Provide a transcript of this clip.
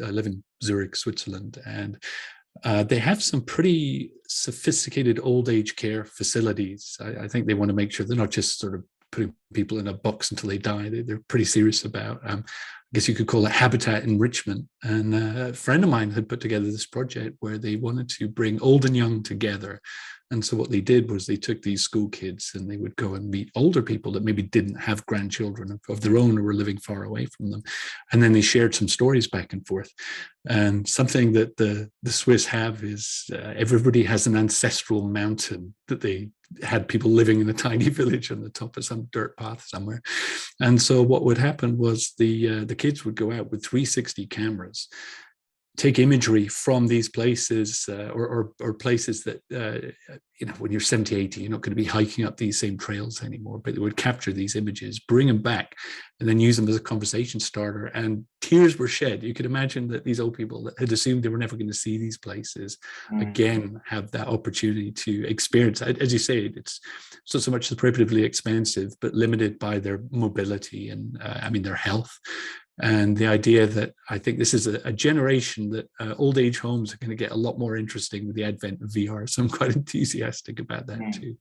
I live in Zurich, Switzerland, and they have some pretty sophisticated old age care facilities. I think they want to make sure they're not just sort of putting people in a box until they die. They're pretty serious about, I guess you could call it habitat enrichment. And a friend of mine had put together this project where they wanted to bring old and young together. And so what they did was they took these school kids and they would go and meet older people that maybe didn't have grandchildren of their own or were living far away from them. And then they shared some stories back and forth. And something that the Swiss have is everybody has an ancestral mountain that they had people living in a tiny village on the top of some dirt path somewhere. And so what would happen was the kids would go out with 360 cameras, take imagery from these places or places that, when you're 70, 80, you're not going to be hiking up these same trails anymore, but they would capture these images, bring them back, and then use them as a conversation starter. And tears were shed. You could imagine that these old people that had assumed they were never going to see these places again have that opportunity to experience. As you say, it's not so much prohibitively expensive, but limited by their mobility and their health. And the idea that I think this is a generation that old age homes are going to get a lot more interesting with the advent of VR. So I'm quite enthusiastic about that too.